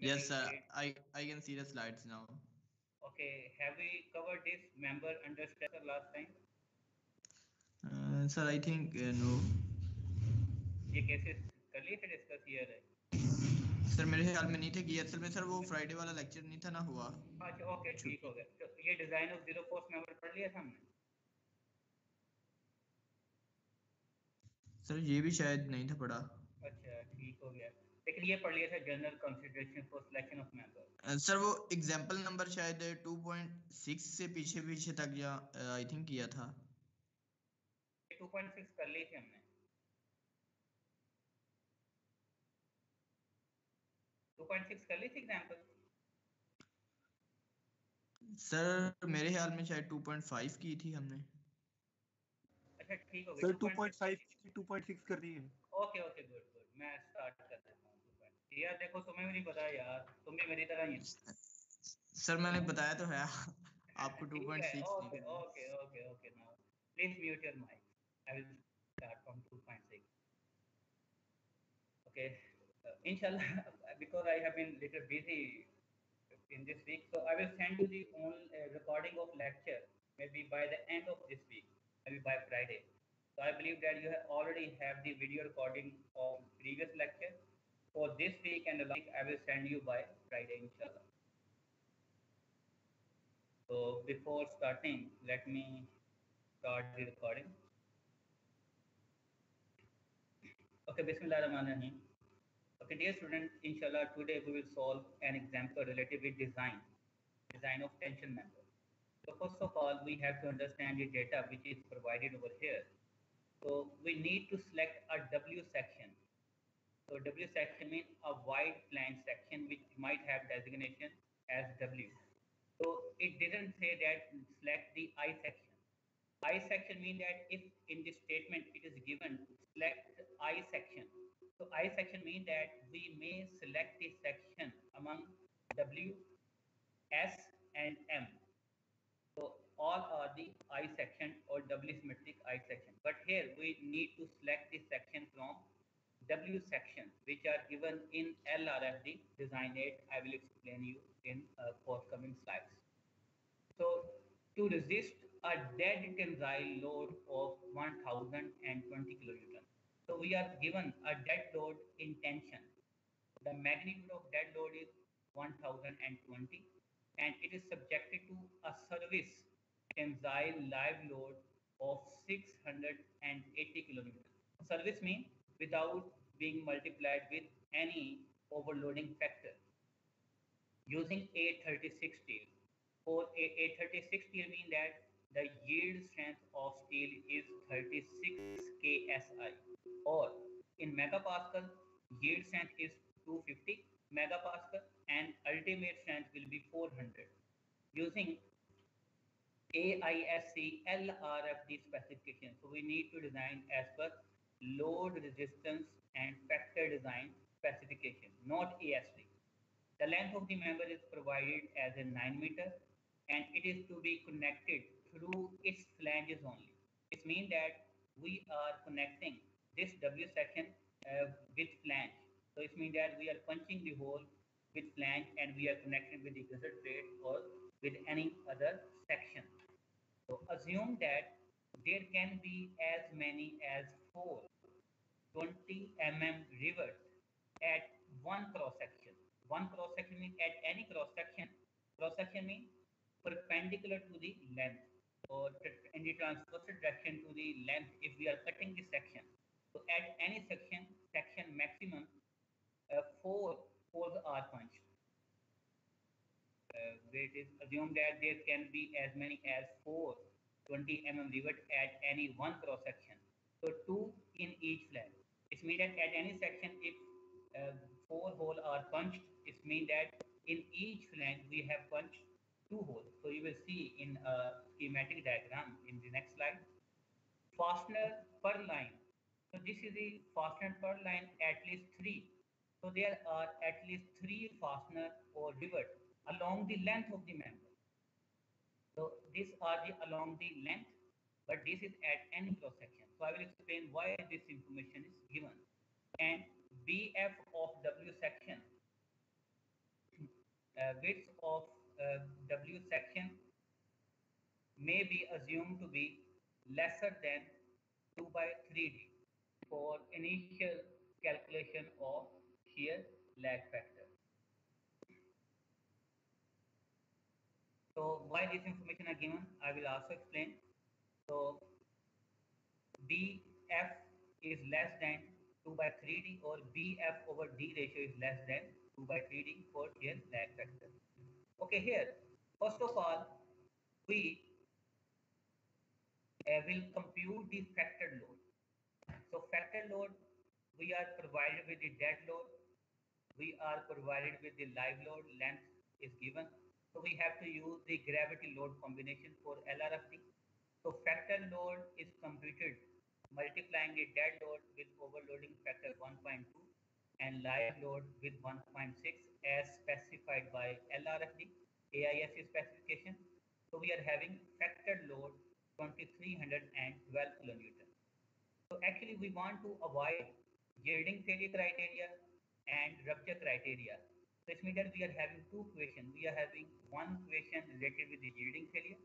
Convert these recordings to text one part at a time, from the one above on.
Yes, sir. I can see the slides now. Okay, have we covered this member under stressor last time? Sir, I think no. ये cases कर लिए थे discuss year है? Sir मेरे ख्याल में नहीं थे कि असल में सर वो फ्राइडे वाला लेक्चर नहीं था ना हुआ। अच्छा ओके ठीक हो गया। तो ये design of zero cost member पढ़ लिया था हमने? सर ये भी शायद नहीं था पढ़ा। अच्छा ठीक हो गया, लेकिन ये पढ़ लिया था general consideration for selection of member. Sir वो एग्जांपल नंबर शायद 2.6 से पीछे पीछे तक या आई थिंक किया था। 2.6 कर ली थी हमने। 2.6 कर ली थी एग्जांपल। सर मेरे ख्याल में शायद 2.5 की थी हमने। अच्छा ठीक हो गया। सर 2.5 की 2.6 कर दी है। ओके ओके गुड गुड, मैं स्टार्ट कर देता हूँ। यार देखो तुम्हें भी नहीं पता यार, तुम भी मेरी तरह ही हो। सर मैंने बताया तो है आपको 2.6 okay okay okay okay, now please mute your mic, I will start from 2.6. Okay, inshallah, because I have been little busy in this week, so I will send you the whole recording of lecture maybe by the end of this week, maybe by Friday. So I believe that you have already have the video recording of previous lecture for this week, and the last week I will send you by Friday, inshallah. So before starting, let me start the recording. Okay, Bismillahirrahmanirrahim. Okay, dear students, inshallah, today we will solve an example related with design of tension member. So first of all, we have to understand the data which is provided over here. So we need to select a W section. So W section means a wide flange section which might have designation as W. So it didn't say that select the I section. I section means that if in this statement it is given select I section. So I section means that we may select the section among W, S and M. So all are the I section or W symmetric I section. But here we need to select the section from W section, which are given in LRFD design aid. I will explain you in forthcoming slides. So to resist a dead tensile load of 1020 kilonewton. So we are given a dead load in tension. The magnitude of dead load is 1020 and it is subjected to a service tensile live load of 680 kilonewton. Service means without being multiplied with any overloading factor. Using 836 steel. For 836 steel means that the yield strength of steel is 36 KSI, or in megapascal yield strength is 250 megapascal and ultimate strength will be 400. Using AISC LRFD specification, so we need to design as per load resistance and factor design specification, not ASD. The length of the member is provided as a 9 meter and it is to be connected through its flanges only. This means that we are connecting this W section with flange. So it means that we are punching the hole with flange and we are connected with the gusset plate or with any other section. So assume that there can be as many as 4 20 mm rivets at one cross section. One cross section means at any cross section. Cross section means perpendicular to the length or in the transverse direction to the length if we are cutting the section. So at any section maximum 4 holes are punched. Where it is assumed that there can be as many as 4 20 mm rivets at any one cross section. So 2 in each flange. It means that at any section, if 4 holes are punched, it means that in each flange we have punched 2 holes. So you will see in a schematic diagram in the next slide. Fastener per line. So this is the fastener per line at least 3. So there are at least 3 fastener or rivet along the length of the member. So these are the along the length, but this is at any cross section. So I will explain why this information is given. And BF of W section. width of W section may be assumed to be lesser than 2 by 3D for initial calculation of shear lag factor. So why this information are given, I will also explain. So BF is less than 2 by 3D or BF over D ratio is less than 2 by 3D for shear lag factor. Okay, here, first of all, we will compute the factor load. So factor load, we are provided with the dead load, we are provided with the live load, length is given. So we have to use the gravity load combination for LRFD. So factor load is computed multiplying the dead load with overloading factor 1.2 and live load with 1.6 as specified by LRFD AIS specification. So we are having factor load 2312 kilonewton. So actually we want to avoid yielding failure criteria and rupture criteria. So it means that we are having two equations. We are having one equation related with the yielding failure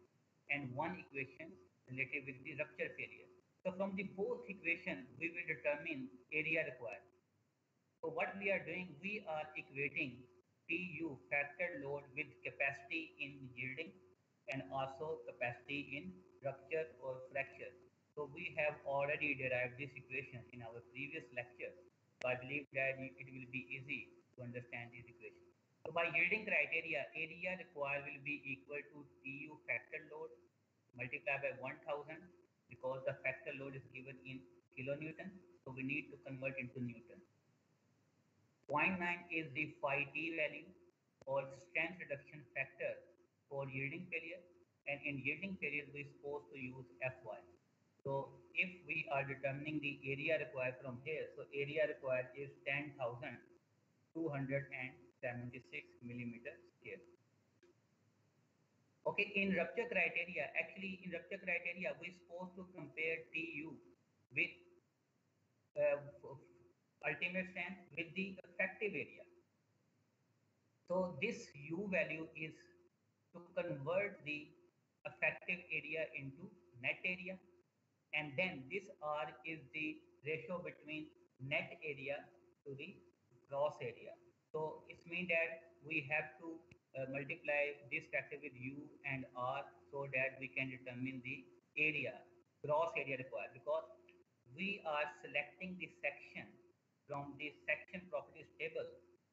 and one equation related with the rupture failure. So from the both equations, we will determine area required. So what we are doing, we are equating TU factor load with capacity in yielding and also capacity in rupture or fracture. So we have already derived this equation in our previous lecture. So I believe that it will be easy to understand this equation. So by yielding criteria, area required will be equal to TU factor load multiplied by 1000 because the factor load is given in kilonewton. So we need to convert into Newton. 0.9 is the phi t value or strength reduction factor for yielding failure, and in yielding failure we are supposed to use Fy. So if we are determining the area required from here, so area required is 10,276 millimeter square. Okay, in rupture criteria, actually in rupture criteria we are supposed to compare TU with ultimate strength with the effective area. So this U value is to convert the effective area into net area, and then this R is the ratio between net area to the gross area. So it means that we have to multiply this factor with U and R so that we can determine the area, gross area required, because we are selecting the section from the section properties table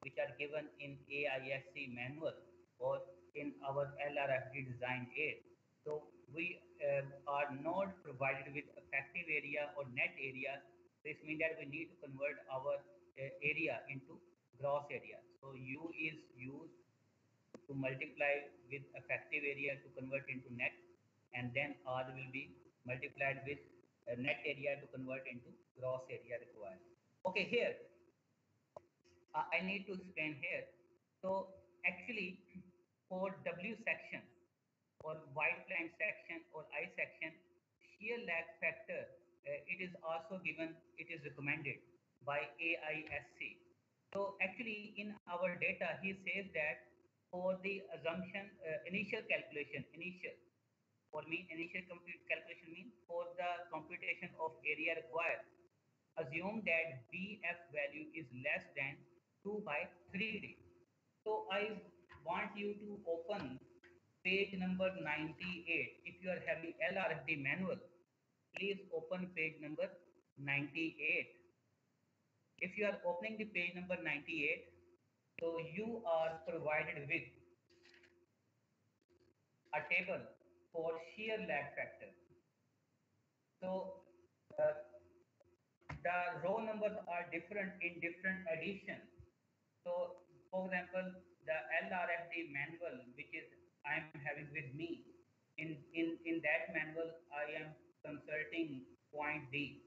which are given in AISC manual or in our LRFD design aid. So we are not provided with effective area or net area. This means that we need to convert our area into gross area. So U is used to multiply with effective area to convert into net, and then R will be multiplied with net area to convert into gross area required. Okay, here I need to explain here. So actually for W section or wide plane section or I section, shear lag factor, it is also given, it is recommended by AISC. So actually in our data, he says that for the assumption, initial calculation, for me, initial calculation means for the computation of area required, assume that BF value is less than 2 by 3D. So I want you to open page number 98. If you are having LRFD manual, please open page number 98. If you are opening the page number 98, so you are provided with a table for shear lag factor. So the row numbers are different in different editions. So for example, the LRFD manual, which is I am having with me, in that manual I am consulting point D.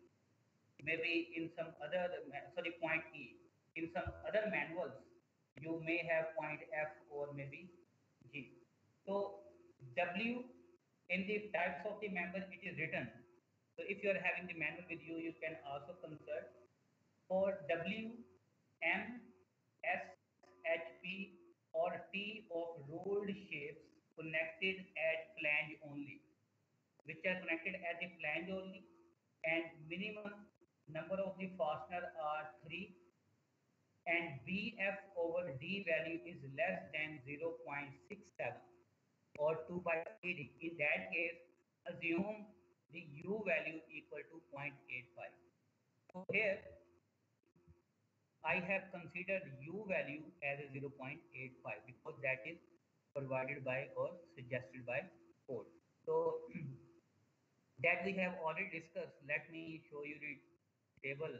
Maybe in some other, sorry, point E. In some other manuals, you may have point F or maybe G. So W in the types of the member it is written. So if you are having the manual with you, you can also consult for W, M, S, H, P or T connected at flange only, which are connected at the flange only, and minimum number of the fastener are 3, and BF over D value is less than 0.67 or 2 by 3D. In that case, assume the U value equal to 0.85. So here, I have considered U value as a 0.85 because that is provided by or suggested by code. So that we have already discussed. Let me show you the table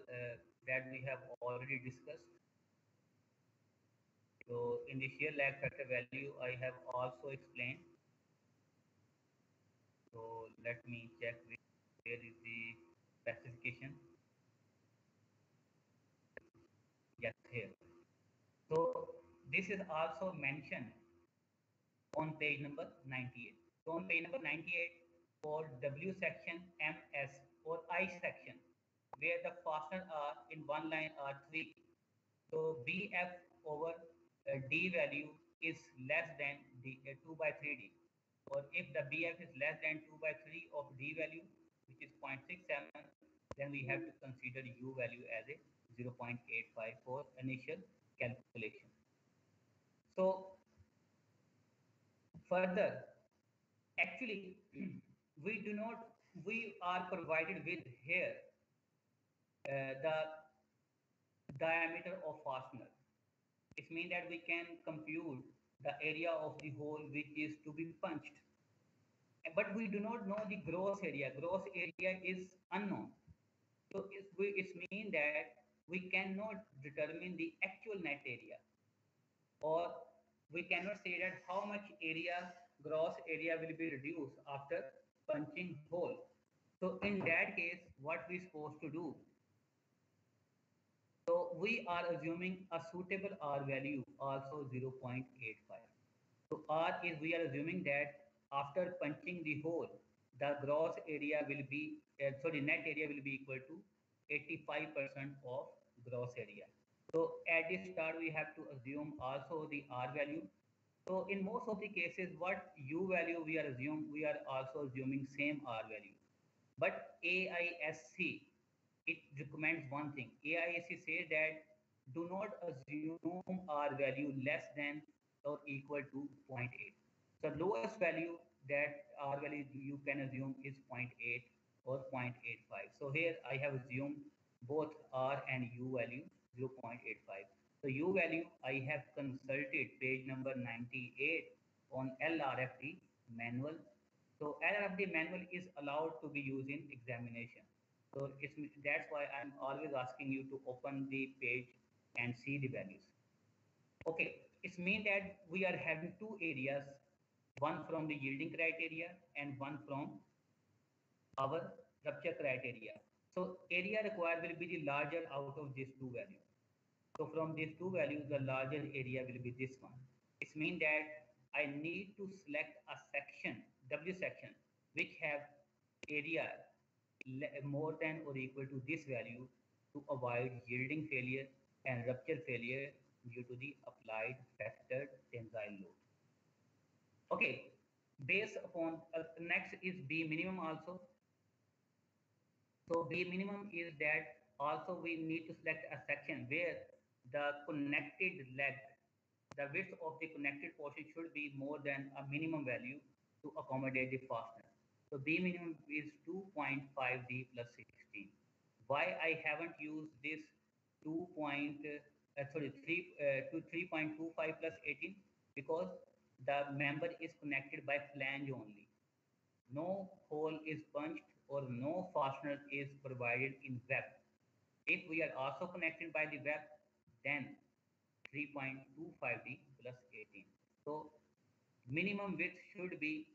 that we have already discussed. So in the shear lag factor value, I have also explained. So let me check where is the specification. Yes, here. So this is also mentioned on page number 98. So on page number 98 for W section, MS or I section, where the fastener are in one line are 3. So BF over D value is less than 2 by 3D. Or if the BF is less than 2 by 3 of D value, which is 0.67, then we have to consider U value as a 0.85 for initial calculation. So further, actually, we are provided with here the diameter of fastener. It means that we can compute the area of the hole which is to be punched. But we do not know the gross area. Gross area is unknown. So it means that we cannot determine the actual net area, or we cannot say that how much area, gross area will be reduced after punching hole. So in that case, what we supposed to do? So we are assuming a suitable R value also 0.85. So R is, we are assuming that after punching the hole, the gross area will be, net area will be equal to 85% of gross area. So at this start, we have to assume also the R value. So in most of the cases, what U value we are also assuming same R value. But AISC, it recommends one thing. AISC says that do not assume R value less than or equal to 0.8. So lowest value that R value you can assume is 0.8 or 0.85. So here I have assumed both R and U value 0.85. So U value I have consulted page number 98 on LRFD manual. So LRFD manual is allowed to be used in examination. So that's why I'm always asking you to open the page and see the values. Okay, it means that we are having two areas, one from the yielding criteria and one from our rupture criteria. So area required will be the larger out of these two values. So from these two values, the larger area will be this one. It means that I need to select a section, W section, which have area more than or equal to this value to avoid yielding failure and rupture failure due to the applied factored tensile load. Okay, based upon next is B minimum also. So B minimum is that also we need to select a section where the connected leg, the width of the connected portion should be more than a minimum value to accommodate the fastener. So B minimum is 2.5D plus 16. Why I haven't used this 3.25 plus 18? Because the member is connected by flange only. No hole is punched or no fastener is provided in web. If we are also connected by the web, then 3.25D plus 18. So minimum width should be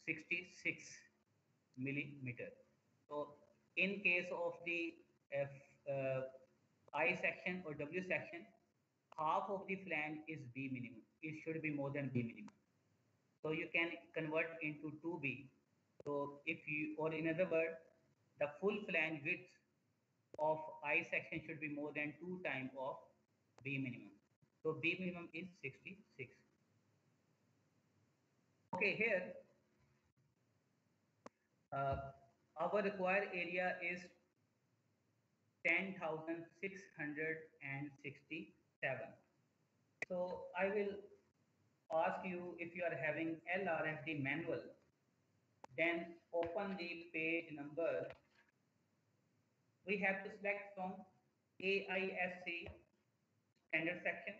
66 millimeter. So in case of the I section or W section, half of the flange is B minimum. It should be more than B minimum. So you can convert into 2B. So if you, or in other words, the full flange width of I section should be more than 2 times of B minimum. So B minimum is 66. Okay, here our required area is 10,667. So I will ask you, if you are having LRFD manual, then open the page number. We have to select from AISC standard section.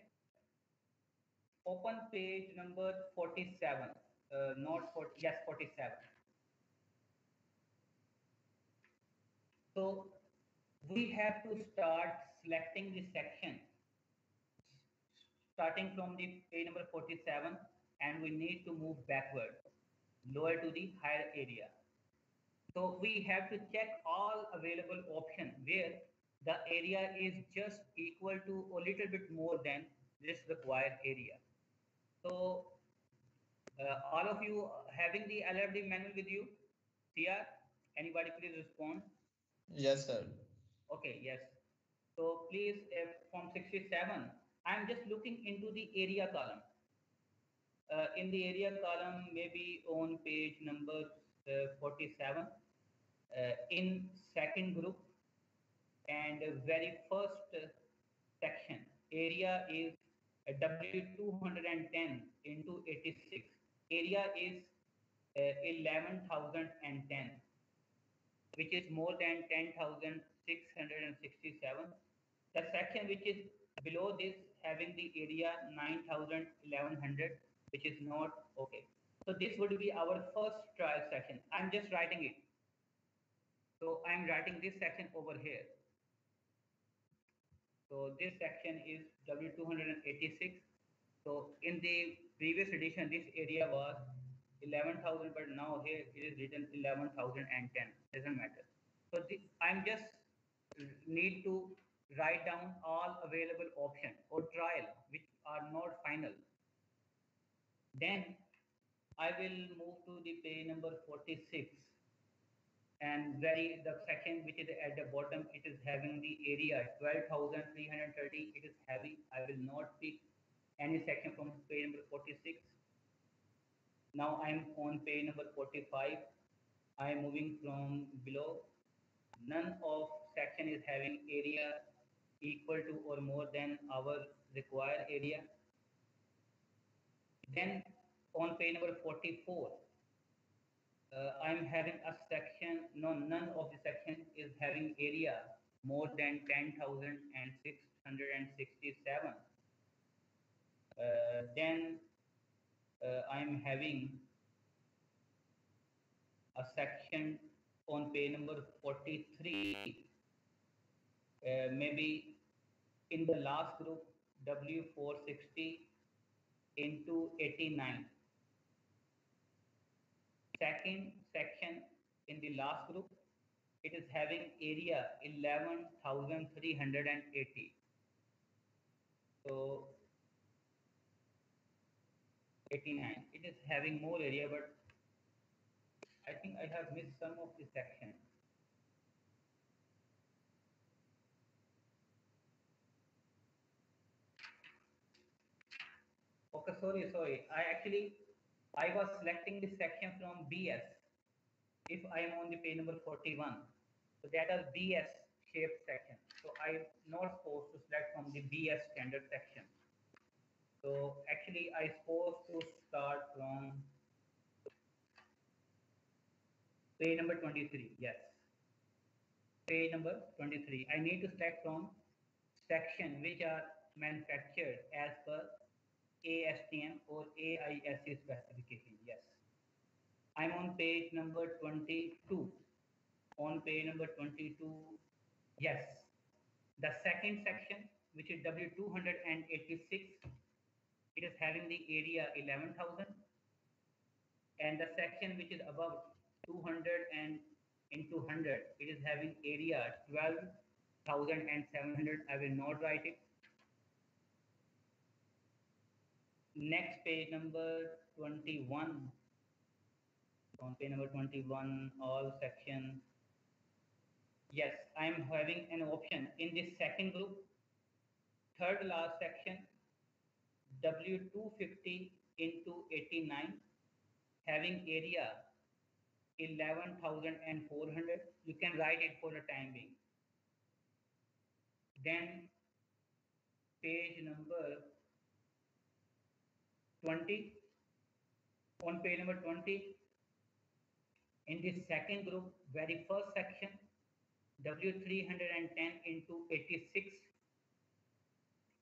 Open page number 47, not 40, yes, 47. So we have to start selecting the section starting from the page number 47, and we need to move backward, lower to the higher area. So we have to check all available options where the area is just equal to a little bit more than this required area. So all of you having the LRFD manual with you? CR, anybody please respond? Yes, sir. Okay, yes. So please, from 67, I'm just looking into the area column. In the area column, maybe on page number 47, in second group and very first section, area is W210 into 86. Area is 11,010, which is more than 10,667. The section which is below this having the area 9,1100, which is not okay. So this would be our first trial section. I'm just writing it. So I'm writing this section over here. So this section is W286. So in the previous edition, this area was 11,000, but now here it is written 11,010. Doesn't matter. So I'm just need to write down all available options or trial which are not final. Then I will move to the page number 46, and the section which is at the bottom, it is having the area 12,330. It is heavy. I will not pick any section from page number 46. Now I'm on page number 45. I am moving from below. None of section is having area equal to or more than our required area. Then on page number 44, I'm having a section, no, none of the section is having area more than 10,667. Then I'm having a section on page number 43, maybe in the last group, W460 into 89. Second section in the last group, it is having area 11,380. So 89, it is having more area, but I think I have missed some of the section. Okay, sorry. I was selecting the section from BS. If I am on the page number 41, so that is BS shaped section. So I'm not supposed to select from the BS standard section. So actually I supposed to start from page number 23. Yes, page number 23. I need to select from section which are manufactured as per ASTM or AISC specification. Yes, I'm on page number 22. On page number 22, yes, the second section, which is W286, it is having the area 11,000, and the section which is above 200 and into 100, it is having area 12,700. I will not write it. Next, page number 21. On page number 21, all section. Yes, I am having an option in this second group, third last section, W250 into 89. having area 11,400. You can write it for the time being. Then page number 20. On page number 20, in this second group, very first section, W310 into 86,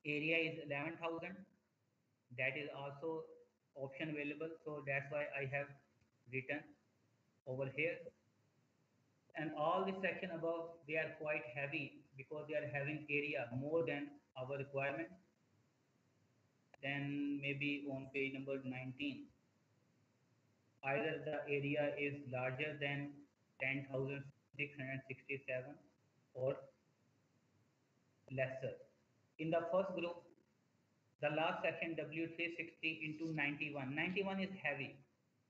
area is 11,000. That is also option available, so that's why I have written over here. And all the section above, they are quite heavy because they are having area more than our requirement. Then maybe on page number 19, either the area is larger than 10,667 or lesser. In the first group, the last section W360 into 91. 91 is heavy.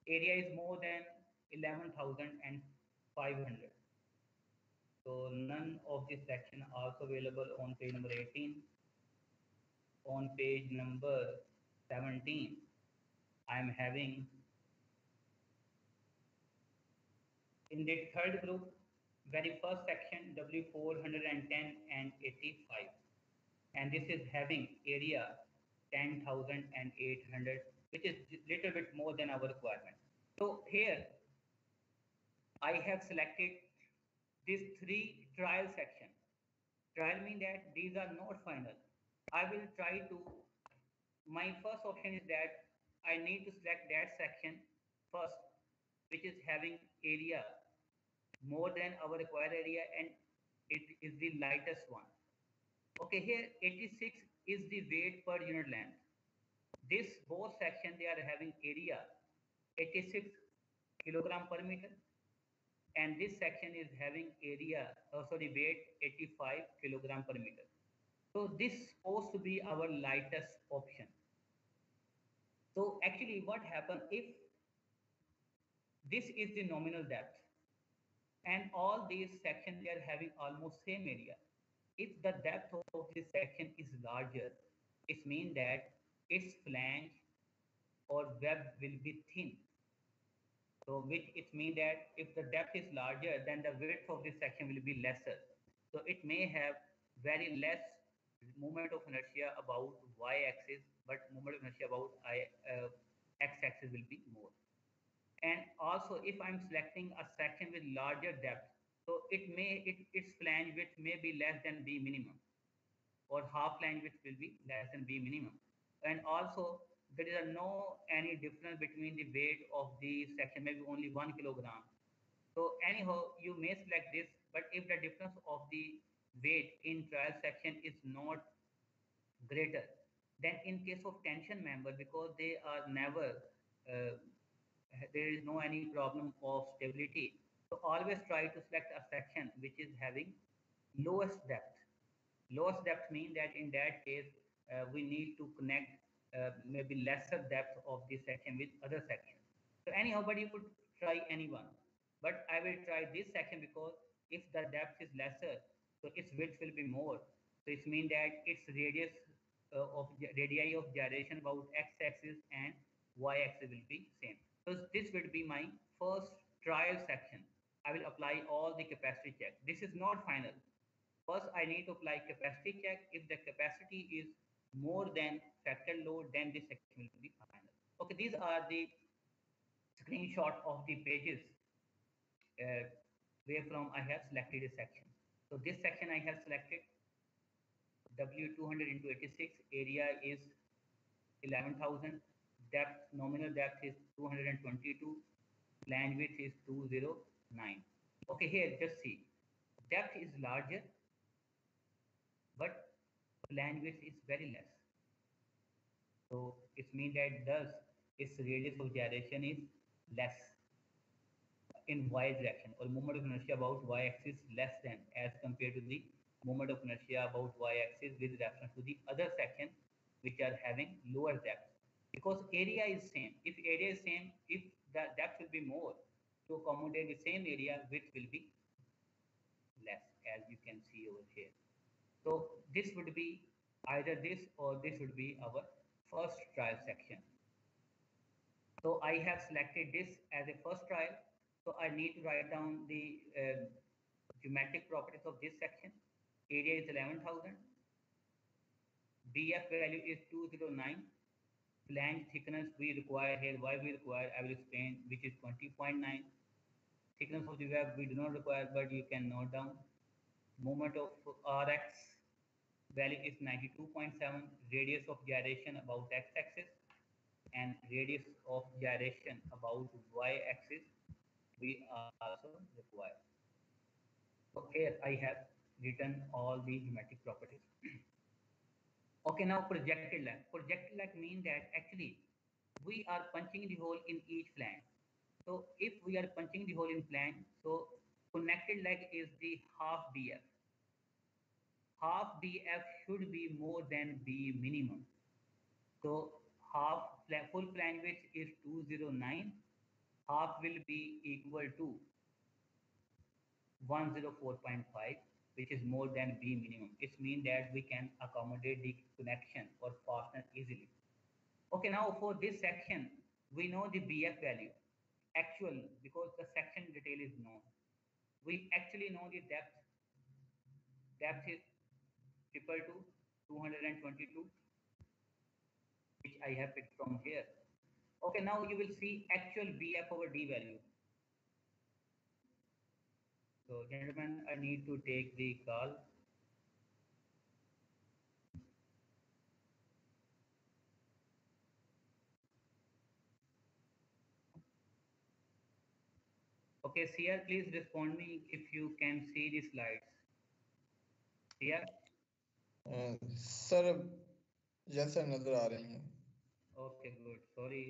Area is more than 11,500. So none of this section are also available on page number 18. On page number 17, I am having in the third group, very first section W410 and 85. And this is having area 10,800, which is little bit more than our requirement. So here I have selected these three trial sections. Trial means that these are not final. I will try to, my first option is that I need to select that section first, which is having area more than our required area, and it is the lightest one. Okay, here 86 is the weight per unit length. This both section, they are having area 86 kilogram per meter, and this section is having area, weight 85 kilogram per meter. So this is supposed to be our lightest option. So actually what happens if this is the nominal depth and all these sections, they are having almost same area. If the depth of this section is larger, it means that its flange or web will be thin. So which it means that if the depth is larger, then the width of this section will be lesser. So it may have very less moment of inertia about y-axis, but moment of inertia about x-axis will be more. And also, if I'm selecting a section with larger depth, so its flange width may be less than B minimum, or half flange width will be less than B minimum. And also, there is no any difference between the weight of the section, maybe only 1 kilogram. So anyhow, you may select this, but if the difference of the weight in trial section is not greater, then in case of tension member, because they are never there is no any problem of stability, so always try to select a section which is having lowest depth. Lowest depth means that in that case we need to connect maybe lesser depth of this section with other sections. So anyhow, but you could try any one, but I will try this section because if the depth is lesser, so its width will be more. So it means that its radius of radii of gyration about x-axis and y-axis will be same. So this will be my first trial section. I will apply all the capacity check. This is not final. First, I need to apply capacity check. If the capacity is more than factor load, then this section will be final. Okay, these are the screenshot of the pages where from I have selected a section. So this section I have selected W200 into 86, area is 11,000, depth, nominal depth is 222, flange width is 209. Okay, here just see, depth is larger, but flange width is very less. So it means that thus its radius of gyration is less in y direction, or moment of inertia about y-axis less than as compared to the moment of inertia about y-axis with reference to the other section which are having lower depth. Because area is same. If area is same, if the depth will be more, to accommodate the same area, width will be less, as you can see over here. So this would be either this or this would be our first trial section. So I have selected this as a first trial. So I need to write down the geometric properties of this section. Area is 11,000. BF value is 209. Flange thickness we require here, why we require, I will explain, which is 20.9. Thickness of the web we do not require, but you can note down. Moment of Rx value is 92.7. Radius of gyration about x-axis and radius of gyration about y-axis we also require. So here I have written all the geometric properties. Okay, now projected lag. Projected lag means that actually we are punching the hole in each flange. So if we are punching the hole in flange, so connected leg is the half BF. Half BF should be more than B minimum. So full flange width is 209. Half will be equal to 104.5, which is more than B minimum. It means that we can accommodate the connection or fastener easily. Okay, now for this section, we know the BF value, actual, because the section detail is known. We actually know the depth. Depth is equal to 222, which I have picked from here. Okay, now you will see actual BF over D value. So, gentlemen, I need to take the call. Okay, Sia, please respond me if you can see the slides. Sia? Sir जैसा नजर आ रही हैं. Okay, good. Sorry,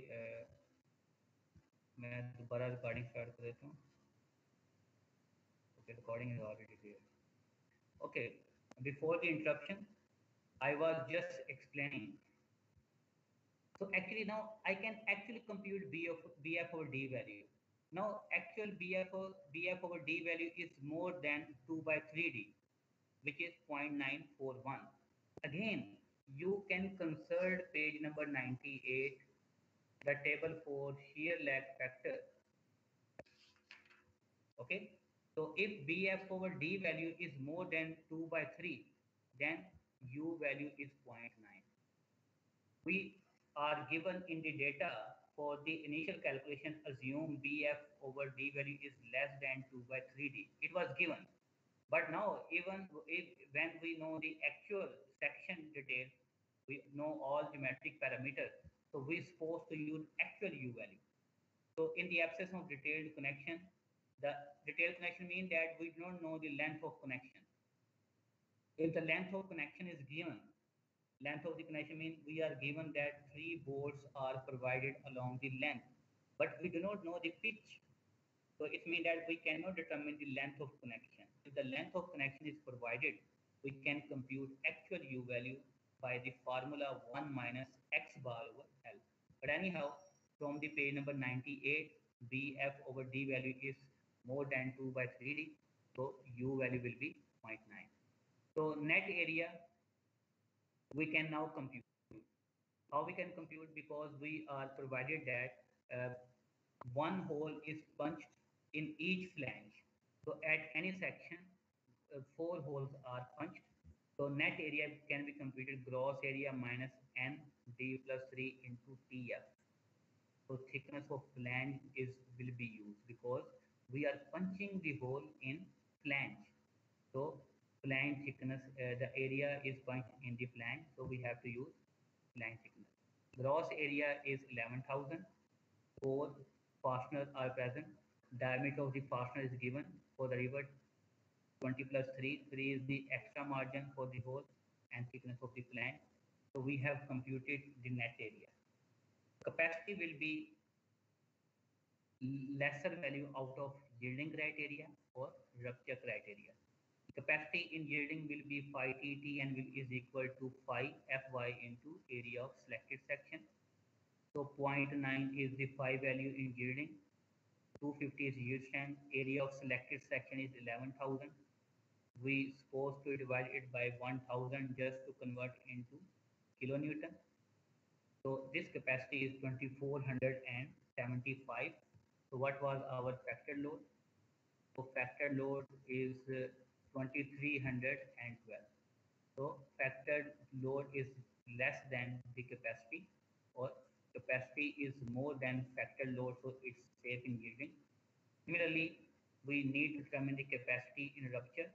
मैं दोबारा recording start कर देता हूँ. Okay, recording is already there. Okay, before the interruption, I was just explaining. So actually now I can actually compute BF over D value. Now actual BF over D value is more than 2 by 3D, which is 0.941. Again, you can consult page number 98, the table for shear lag factor. Okay, so if BF over D value is more than 2 by 3, then U value is 0.9. We are given in the data for the initial calculation, assume BF over D value is less than 2 by 3D. It was given. But now, even if, when we know the actual section detail, we know all geometric parameters. So we're supposed to use actual U value. So in the absence of detailed connection, the detailed connection means that we do not know the length of connection. If the length of connection is given, length of the connection means we are given that 3 bolts are provided along the length, but we do not know the pitch. So it means that we cannot determine the length of connection. If the length of connection is provided, we can compute actual U value by the formula 1 minus X bar over L. But anyhow, from the page number 98, BF over D value is more than 2 by 3D. So U value will be 0.9. So net area we can now compute. How we can compute? Because we are provided that one hole is punched in each flange. So at any section, 4 holes are punched. So net area can be computed gross area minus N D plus 3 into TF. So thickness of flange will be used because we are punching the hole in flange. So flange thickness, the area is punched in the flange, so we have to use flange thickness. Gross area is 11,000. 4 fasteners are present. Diameter of the fastener is given for the rivet 20 plus 3. 3 is the extra margin for the hole and thickness of the flange. So we have computed the net area. Capacity will be lesser value out of yielding criteria or rupture criteria. Capacity in yielding will be phi tt and is equal to phi fy into area of selected section. So 0.9 is the phi value in yielding. 250 is yield strength. Area of selected section is 11,000. We supposed to divide it by 1,000 just to convert into kilonewton. So this capacity is 2475. So what was our factor load? So factor load is 2312. So factored load is less than the capacity, or capacity is more than factored load, so it's safe in yielding. Similarly, we need to determine the capacity in rupture.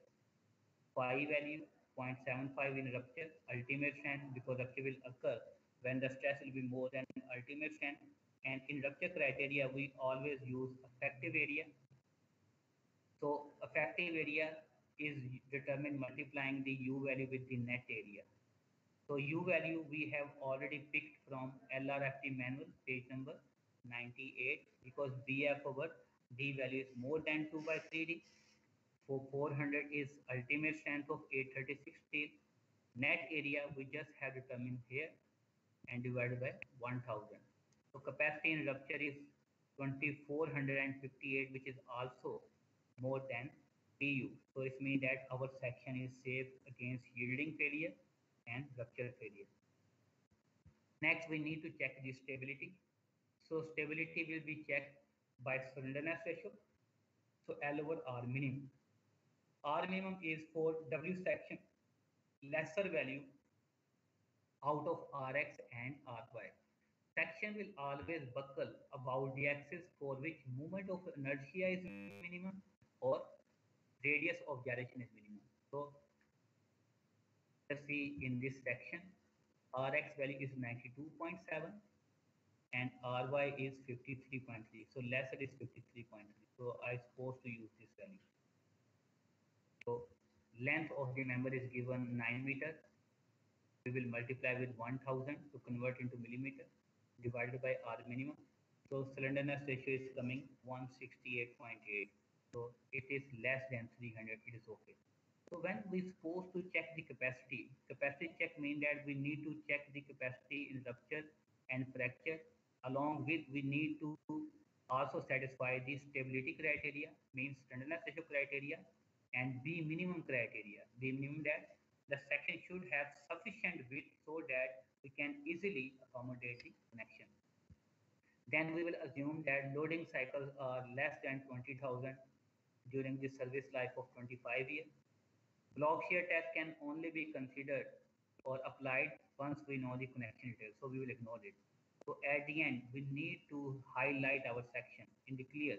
Phi value 0.75 in rupture, ultimate strength, because rupture will occur when the stress will be more than ultimate strength. And in rupture criteria, we always use effective area. So effective area is determined multiplying the U value with the net area. So U value we have already picked from LRFT manual, page number 98, because BF over D value is more than 2 by 3D. For 400 is ultimate strength of 836 steel. Net area we just have determined here and divided by 1000. So capacity in rupture is 2458, which is also more than PU. So it means that our section is safe against yielding failure and rupture failure. Next, we need to check the stability. So stability will be checked by slenderness ratio. So L over R minimum. R minimum is for W section lesser value out of Rx and Ry. Section will always buckle about the axis for which moment of inertia is minimum or radius of gyration is minimum. So let's see in this section, Rx value is 92.7 and Ry is 53.3. So lesser is 53.3. So I supposed to use this value. So length of the member is given 9 meters. We will multiply with 1000 to convert into millimeter divided by R minimum. So slenderness ratio is coming 168.8. So it is less than 300. It is okay. So when we supposed to check the capacity check means that we need to check the capacity in rupture and fracture. Along with we need to also satisfy the stability criteria, means slenderness ratio criteria, and B minimum criteria. B minimum that the section should have sufficient width so that we can easily accommodate the connection. Then we will assume that loading cycles are less than 20,000 during the service life of 25 years. Block shear test can only be considered or applied once we know the connection details, so we will ignore it. So at the end, we need to highlight our section in the clear.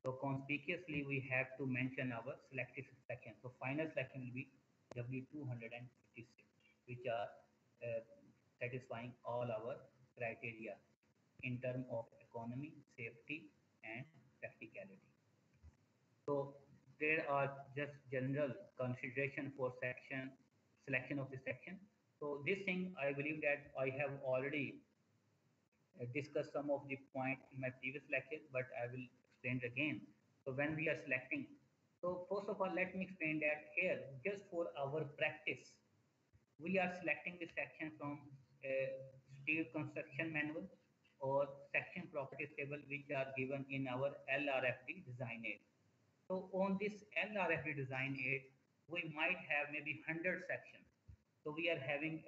So conspicuously, we have to mention our selective section. So final section will be W256, which are satisfying all our criteria in terms of economy, safety, and practicality. So there are just general consideration for selection of the section. So this thing, I believe that I have already discussed some of the point in my previous lecture, but I will explain it again. So when we are selecting, so first of all, let me explain that here, just for our practice, we are selecting the section from steel construction manual or section properties table, which are given in our LRFD design aid. So on this LRFD design aid, we might have maybe 100 sections. So we are having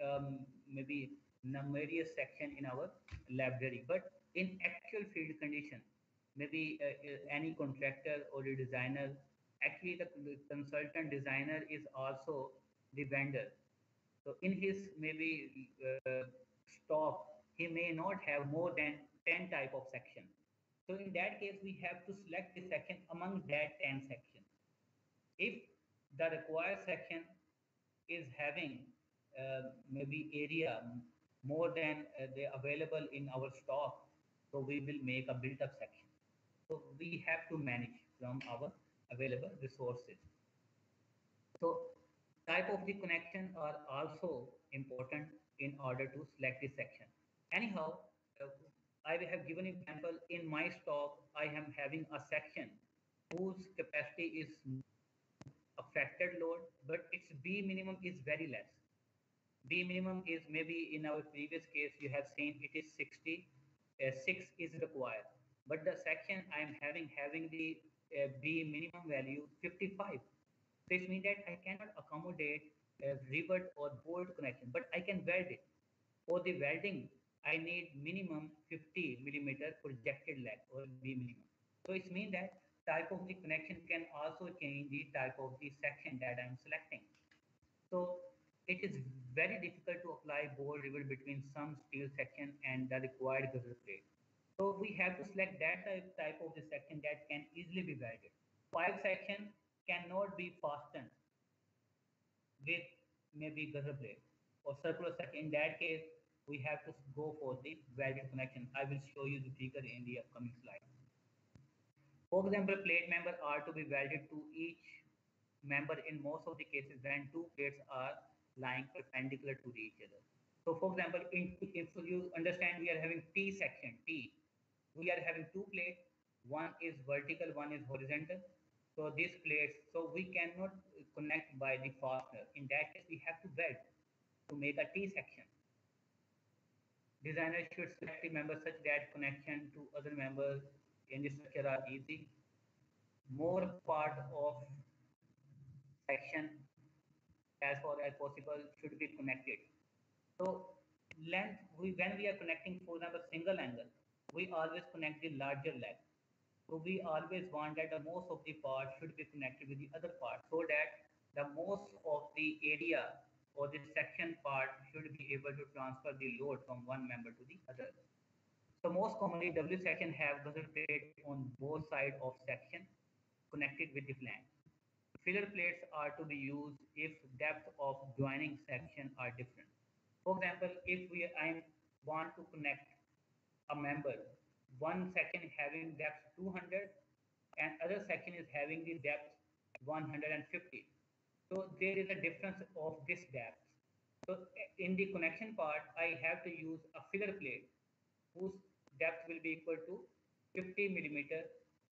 maybe numerous section in our library, but in actual field condition, maybe any contractor or a designer, actually the consultant designer is also the vendor. So in his maybe stock, he may not have more than 10 type of section. So in that case, we have to select the section among that 10 sections. If the required section is having maybe area more than the available in our stock, so we will make a built-up section. So we have to manage from our available resources. So type of the connection are also important in order to select the section. Anyhow, I have given example in my stock. I am having a section whose capacity is a factored load, but its B minimum is very less. B minimum is maybe in our previous case, you have seen it is 60, 6 is required. But the section I am having the B minimum value 55. This means that I cannot accommodate a rivet or bolt connection, but I can weld it. For the welding, I need minimum 50 millimeter projected leg or V minimum. So it means that type of the connection can also change the type of the section that I'm selecting. So it is very difficult to apply bolt rivet between some steel section and the required gutter plate. So we have to select that type of the section that can easily be welded. Pipe section cannot be fastened with maybe gutter plate or circular section. In that case, we have to go for the welded connection. I will show you the figure in the upcoming slide. For example, plate member are to be welded to each member in most of the cases when two plates are lying perpendicular to each other. So for example, if you understand we are having T section, T, we are having two plates, one is vertical, one is horizontal. So these plates, so we cannot connect by the fastener. In that case, we have to weld to make a T section. Designers should select the members such that connection to other members in the structure are easy. More part of section as far as possible should be connected. So length, when we are connecting, for example, single angle, we always connect the larger leg. So we always want that the most of the part should be connected with the other part so that the most of the area or the section part should be able to transfer the load from one member to the other. So most commonly W section have gutter plate on both sides of section connected with the flange. Filler plates are to be used if depth of joining section are different. For example, if I want to connect a member, one section having depth 200 and other section is having the depth 150. So there is a difference of this depth. So in the connection part, I have to use a filler plate whose depth will be equal to 50 millimeter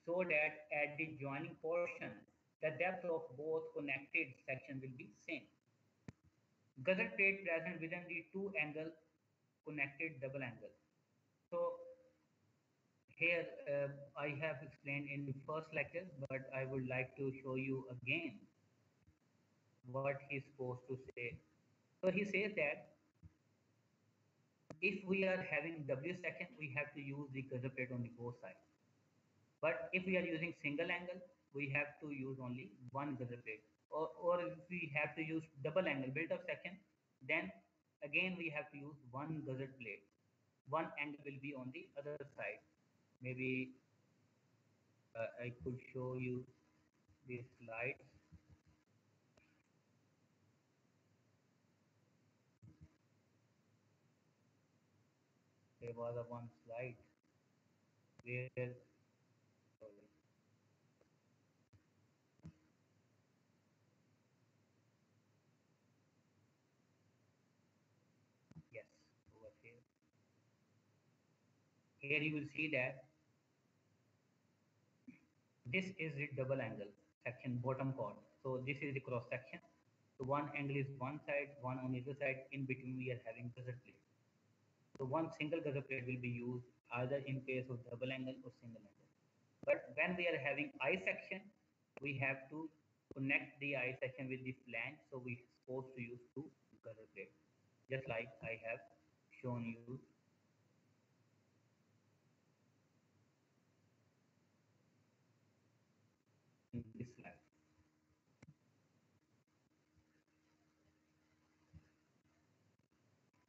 so that at the joining portion, the depth of both connected sections will be same. Gutter plate present within the two angle connected double angle. So here I have explained in the first lecture, but I would like to show you again what he's supposed to say. So he says that if we are having W section, we have to use the gutter plate on the both sides. But if we are using single angle, we have to use only one gutter plate. Or if we have to use double angle built-up section, then again we have to use one gutter plate. One angle will be on the other side. Maybe I could show you these slides. There was a one slide where, sorry. Yes, over here. Here you will see that this is the double angle section bottom chord. So this is the cross section. So one angle is one side, one on either side. In between we are having gutter plate. So one single gutter plate will be used either in case of double angle or single angle. But when we are having I section, we have to connect the I section with the flange. So we are supposed to use two gutter plates, just like I have shown you in this slide.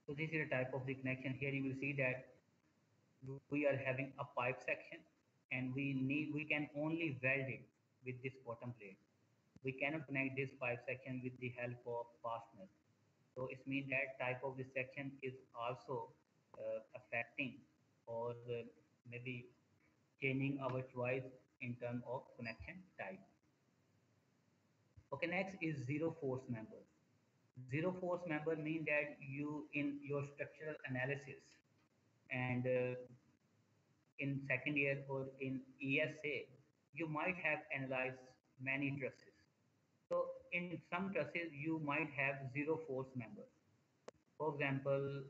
So this is a type of the connection. Here you will see that we are having a pipe section and we can only weld it with this bottom plate. We cannot connect this pipe section with the help of fastener. So it means that type of this section is also affecting or maybe changing our choice in terms of connection type. Okay, next is zero force member. Zero force member means that you in your structural analysis and in second year or in ESA, you might have analyzed many trusses. So in some trusses, you might have zero force member. For example,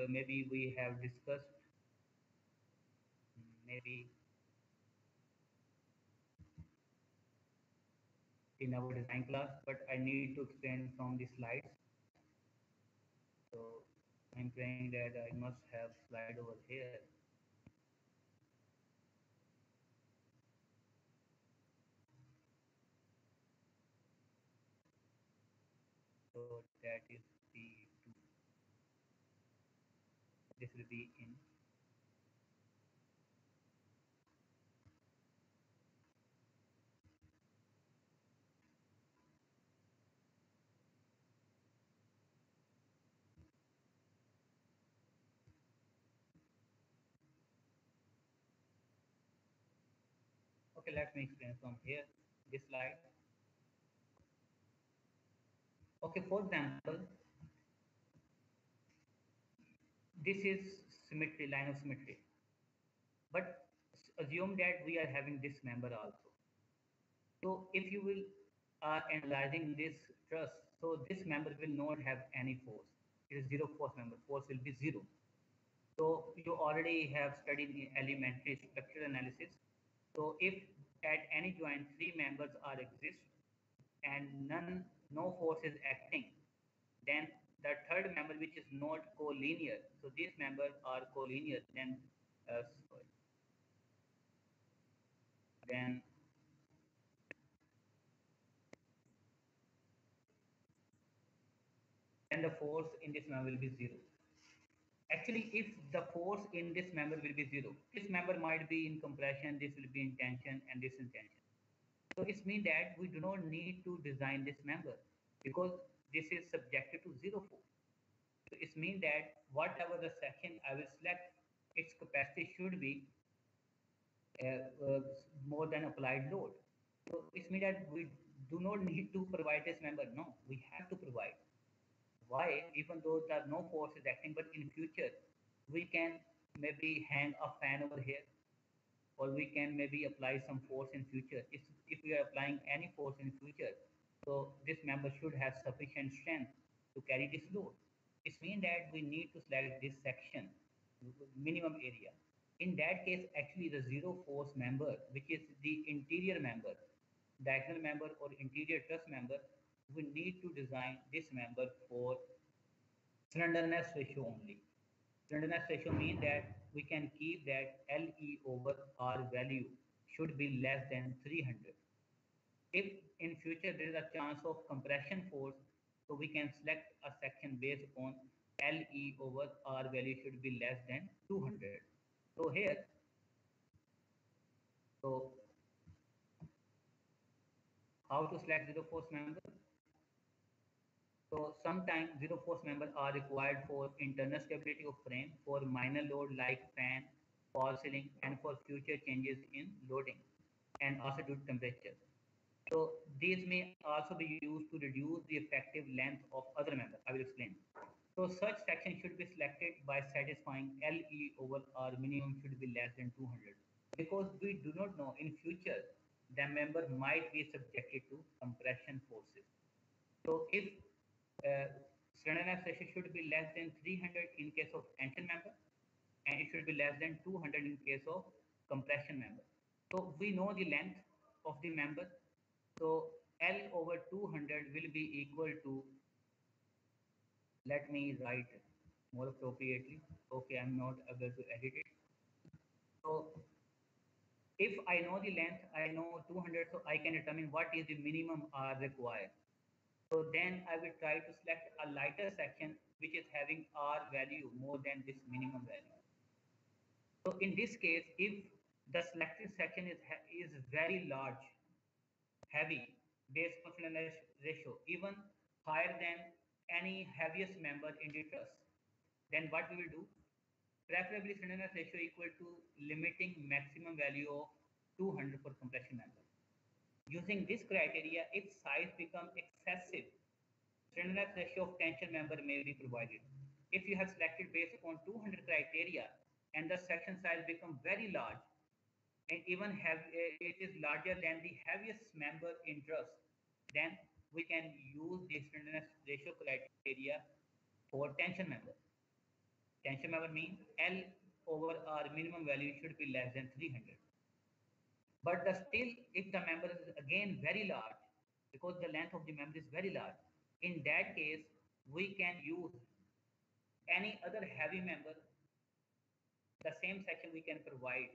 maybe we have discussed maybe in our design class, but I need to explain from the slides. So I'm praying that I must have slide over here. So that is P2. This will be in. Okay, let me explain from here, this slide. Okay, for example, this is symmetry, line of symmetry. But assume that we are having this member also. So if you will analyzing this truss, so this member will not have any force. It is zero force member. Force will be zero. So you already have studied in elementary structural analysis. So if at any joint three members are exist and no force is acting, then the third member which is not collinear. So these members are collinear. Then the force in this member will be zero. Actually, if the force in this member will be zero, this member might be in compression, this will be in tension, and this in tension. So it means that we do not need to design this member because this is subjected to zero force. So it means that whatever the section I will select, its capacity should be more than applied load. So it means that we do not need to provide this member. No, we have to provide. Why? Even though there no force is acting, but in future we can maybe hang a fan over here, or we can maybe apply some force in future. If we are applying any force in future, so this member should have sufficient strength to carry this load. It means that we need to select this section, minimum area. In that case, actually the zero force member, which is the interior member, diagonal member or interior truss member, we need to design this member for slenderness ratio only. Slenderness ratio means that we can keep that LE over R value should be less than 300. If in future there is a chance of compression force, so we can select a section based on LE over R value should be less than 200. So here, so how to select zero force member? So sometimes zero force members are required for internal stability of frame, for minor load like fan, fall ceiling, and for future changes in loading, and also due to temperature. So these may also be used to reduce the effective length of other members. I will explain. So such section should be selected by satisfying LE over R minimum should be less than 200, because we do not know in future the member might be subjected to compression forces. So if slenderness ratio should be less than 300 in case of tension member, and it should be less than 200 in case of compression member. So we know the length of the member. So L over 200 will be equal to, let me write more appropriately. Okay, I'm not able to edit it. So if I know the length, I know 200, so I can determine what is the minimum R required. So then I will try to select a lighter section which is having R value more than this minimum value. So in this case, if the selected section is very large, heavy, based on slenderness ratio, even higher than any heaviest member in the truss, then what we will do? Preferably slenderness ratio equal to limiting maximum value of 200 for compression member. Using this criteria, if size becomes excessive, slenderness ratio of tension member may be provided. If you have selected based upon 200 criteria and the section size become very large, and even it is larger than the heaviest member in truss, then we can use the slenderness ratio criteria for tension member. Tension member means L over R minimum value should be less than 300. But still, if the member is again very large, because the length of the member is very large, in that case, we can use any other heavy member, the same section we can provide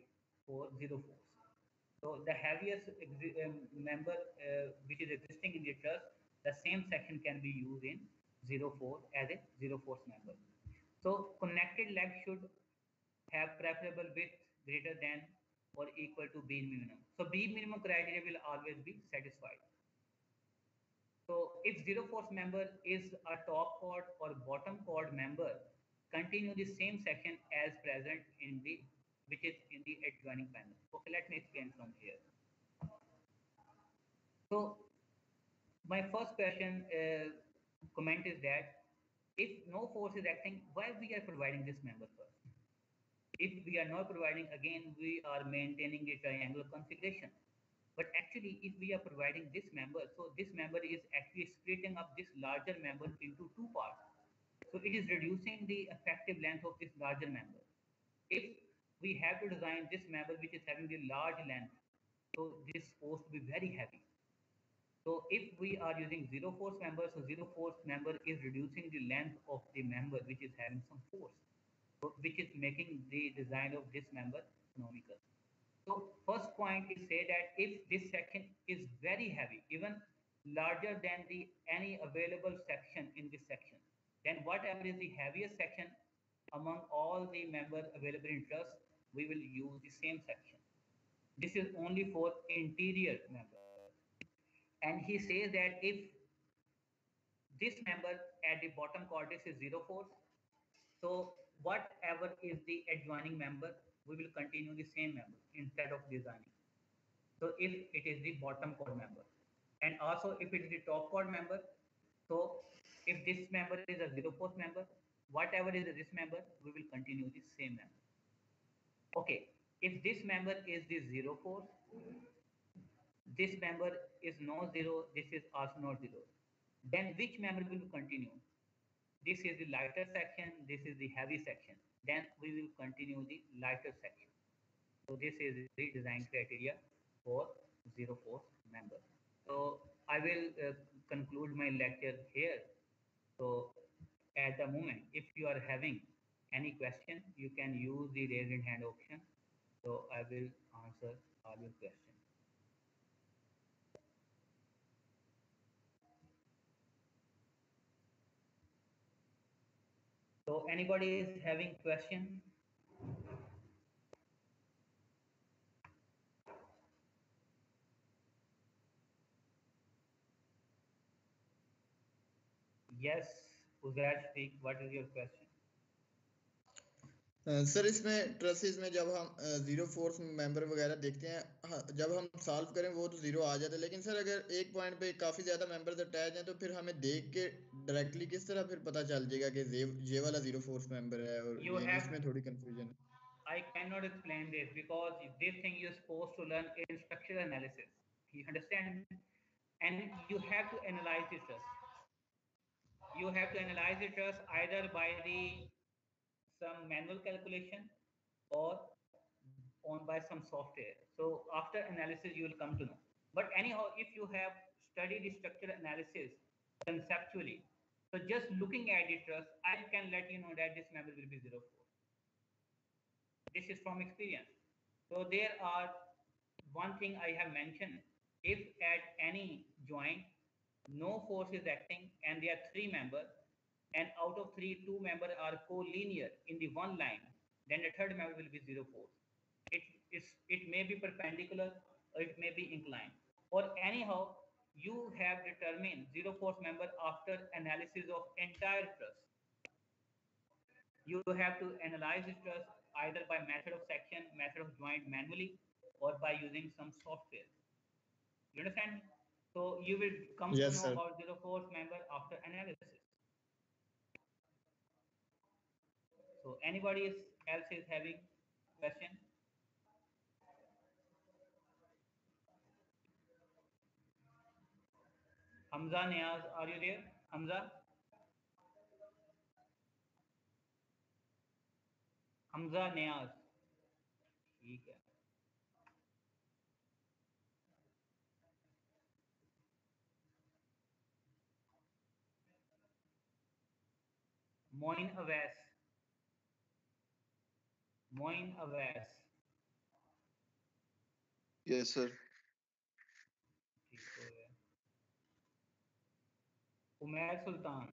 for zero force. So the heaviest member which is existing in the trust, the same section can be used in zero force as a zero force member. So connected leg should have preferable width greater than or equal to beam minimum. So beam minimum criteria will always be satisfied. So if zero force member is a top chord or bottom chord member, continue the same section as present in the which is in the adjoining panel. Okay, let me explain from here. So my first question comment is that if no force is acting, why we are providing this member first? If we are not providing, again we are maintaining a triangular configuration. But actually, if we are providing this member, so this member is actually splitting up this larger member into two parts. So it is reducing the effective length of this larger member. If we have to design this member which is having the large length, so this is supposed to be very heavy. So if we are using zero force member, so zero force member is reducing the length of the member which is having some force, so which is making the design of this member economical. So first point is say that if this section is very heavy, even larger than the any available section in this section, then whatever is the heaviest section among all the members available in trust, we will use the same section. This is only for interior members. And he says that if this member at the bottom cortex is zero force, so whatever is the adjoining member, we will continue the same member instead of designing. So if it is the bottom chord member, and also if it is the top chord member, so if this member is a zero force member, whatever is this member, we will continue the same member. Okay, if this member is the zero force, this member is no zero, this is also not zero, then which member will continue? This is the lighter section, this is the heavy section, then we will continue the lighter section. So this is the design criteria for zero force member. So I will conclude my lecture here. So at the moment, if you are having any question, you can use the raise hand option. So I will answer all your questions. So anybody is having question? Yes, Uzair, speak. What is your question? Sir इसमें trusses में जब हम zero force member वगैरह देखते हैं, हाँ, जब हम सॉल्व करें वो तो जीरो आ जाता है, लेकिन सर अगर एक पॉइंट पे काफी ज्यादा मेंबर्स अटैच हैं तो फिर हमें देख के डायरेक्टली किस तरह फिर पता चल जाएगा कि ये वाला जीरो फोर्स मेंबर है और इसमें थोड़ी कंफ्यूजन है. I cannot explain this because this thing you're supposed to learn in structural analysis. You understand? And you have to analyze the trust. You have to analyze the trust either by the some manual calculation or on by some software. So after analysis, you will come to know. But anyhow, if you have studied the structural analysis conceptually, so just looking at the trust, I can let you know that this member will be 0.4. This is from experience. So there are one thing I have mentioned. If at any joint no force is acting and there are three members, and out of three, two members are collinear in the one line, then the third member will be 0 force. It may be perpendicular or it may be inclined. Or anyhow, you have determined 0 force member after analysis of entire truss. You have to analyze the truss either by method of section, method of joint manually, or by using some software. You understand? So you will come to know about 0 force member after analysis. So anybody else is having question? Hamza Niaz, are you there? Hamza? Hamza Niaz. ठीक है. Moin Awais. Moin Awais, yes sir. ठीक हो गया। उमैर सुल्तान,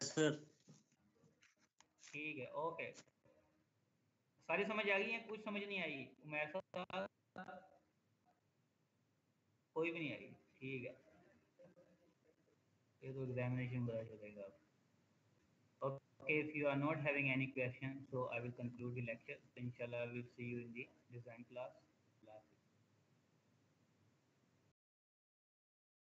sir ठीक है, okay. सारी समझ आ गई है? कुछ समझ नहीं आई? उमैर साहब कोई भी नहीं आई? ठीक है, ये तो एग्जामिनेशन पता चलेगा। Okay, if you are not having any questions, so I will conclude the lecture. Inshallah, we will see you in the design class.